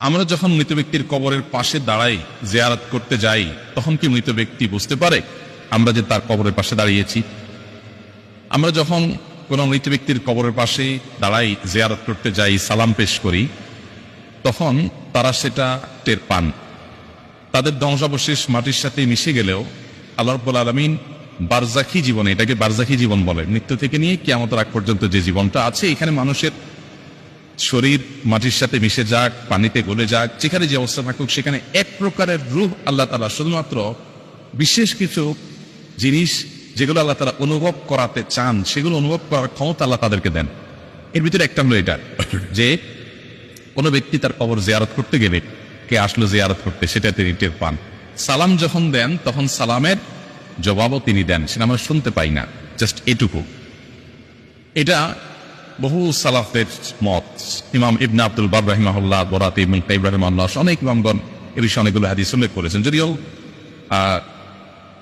আমরা যখন মৃত ব্যক্তির কবরের পাশে দাঁড়াই, জিয়ারত করতে যাই, তখন কি মৃত ব্যক্তি বুঝতে পারে আমরা যে তার কবরের পাশে দাঁড়িয়েছি? আমরা যখন কোন মৃত ব্যক্তির কবরের পাশে দাঁড়াই, জিয়ারত করতে যাই, সালাম পেশ করি, তখন তারা সেটা টের পান। তাদের ধ্বংসাবশেষ মাটির সাথে মিশে গেলেও আল্লাহ রাব্বুল আলামিন বারজাখী জীবনে, এটাকে বারজাখী জীবন বলে, মৃত্যু থেকে নিয়ে কিয়ামতের আগ পর্যন্ত যে জীবনটা আছে, এখানে মানুষের শরীর মাটির সাথে মিশে যাক, পানিতে গলে যাক, যেখানে যে অবস্থা থাকুক, সেখানে এক প্রকারের রূহ আল্লাহ তাআলা শুধুমাত্র বিশেষ কিছু জিনিস যেগুলো আল্লাহ তাআলা অনুভব করাতে চান, সেগুলো অনুভব করার ক্ষমতা আল্লাহ তাদেরকে দেন। এর ভিতরে একটা হলো এটা যে কোনো ব্যক্তি তার কবর জিয়ারত করতে গেলে, কে আসলো জিয়ারত করতে, সেটা তিনি টের পান। সালাম যখন দেন তখন সালামের জবাবও তিনি দেন, সেটা আমরা শুনতে পাই না, জাস্ট এটুকু। এটা বহু সালাফের মত। ইমাম ইবনে আব্দুল বার রাহিমাহুল্লাহ, বরাতে ইবনে ইব্রাহিম আল্লাহ, অনেক ইমামগণ এ বিষয়ে অনেকগুলো হাদিস উল্লেখ করেছেন। যদিও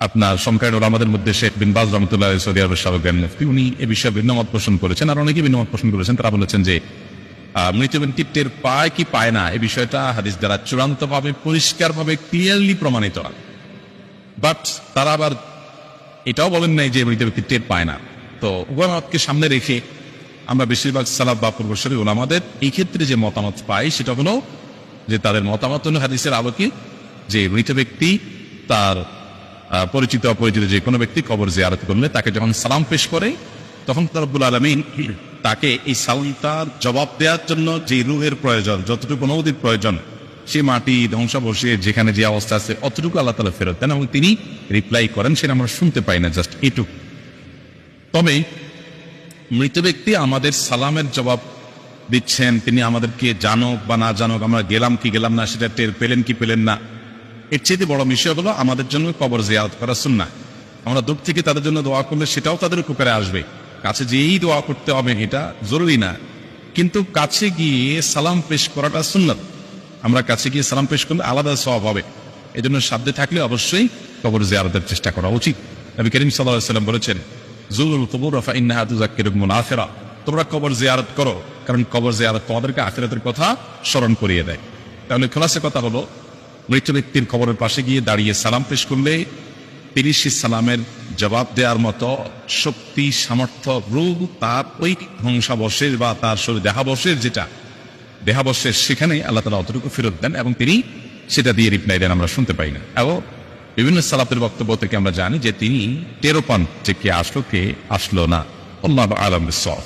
আপনার সমকালীন ওলামাদের মধ্যে শেখ বিন বাজ রাহমাতুল্লাহ আলাইহি সৌদি আরবের সাবেক মুফতি, উনি এ বিষয়ে ভিন্ন মত পোষণ করেছেন, আর অনেকে ভিন্ন মত পোষণ করেছেন। তারা বলেছেন যে মৃত ব্যক্তি টের পায় কি পায় না, এই বিষয়টা হাদিস দ্বারা চূড়ান্তভাবে পরিষ্কারভাবে ক্লিয়ারলি প্রমাণিত। বাট তারা আবার এটাও বলেন নাই যে মৃত ব্যক্তি টের পায় না। তো উভয় মতকে সামনে রেখে আমরা বেশিরভাগ সালাফ বা পূর্বসূরি ওলামাদের এই ক্ষেত্রে যে মতামত পাই, সেটা হলো যে তাদের মতামত হলো হাদিসের আলোকে যে মৃত ব্যক্তি তার পরিচিত অপরিচিত যে কোনো ব্যক্তি কবর জিয়ারত করলে তাকে যখন সালাম পেশ করে, তখন রব্বুল আলামিন তাকে এই সালামটার জবাব দেওয়ার জন্য যে রূহের প্রয়োজন, যতটুকু অনুভূতির প্রয়োজন, সে মাটি ধ্বংসাবশেষ যেখানে যে অবস্থা আছে অতটুকু আল্লাহ তাআলা ফেরত দেন এবং তিনি রিপ্লাই করেন, সেটা আমরা শুনতে পাই না, জাস্ট এটুকু। তবে মৃত ব্যক্তি আমাদের সালামের জবাব দিচ্ছেন, তিনি আমাদেরকে জানুক বা না জানুক, আমরা গেলাম কি গেলাম না সেটা টের পেলেন কি পেলেন না, এর চেয়ে বড় বিষয় হলো আমাদের জন্য কবর জিয়ারত করা সুন্নাহ। আমরা দূর থেকে তাদের জন্য দোয়া করলে সেটাও তাদের উপকারে আসবে। কাছে যেই দোয়া করতে হবে এটা জরুরি না, কিন্তু কাছে গিয়ে সালাম পেশ করাটা সুন্নাত। আমরা কাছে গিয়ে সালাম পেশ করলে আলাদা সওয়াব হবে। এই জন্য সাধ্যে থাকলে অবশ্যই কবর জিয়ারতের চেষ্টা করা উচিত। নবী করিম সাল্লাল্লাহু আলাইহি ওয়াসাল্লাম বলেছেন, যুরুল কুবুর ফা ইন্নাহা তুযাক্কিরুকুমুল আখিরা, তোমরা কবর জিয়ারত করো, কারণ কবর জিয়ারত তোমাদেরকে আখিরাতের কথা স্মরণ করিয়ে দেয়। তাহলে খোলাসা কথা হলো, মৃত ব্যক্তির কবরের পাশে গিয়ে দাঁড়িয়ে সালাম পেশ করলে তিনি সেই সালামের জবাব দেওয়ার মতো শক্তি, সামর্থ্য, রূহ তার ওই ধ্বংসাবশেষ বা তার শরীর দেহাবশেষ, যেটা দেহাবশেষ, সেখানে আল্লাহ তাআলা অতটুকু ফেরত দেন এবং তিনি সেটা দিয়ে রিপ্লাই দেন, আমরা শুনতে পাই না। এবং বিভিন্ন সালাফের বক্তব্য থেকে আমরা জানি যে তিনি টেরও পান যে কে আসলো কে আসলো না। আল্লাহু আ'লাম বিস-সাওয়াব।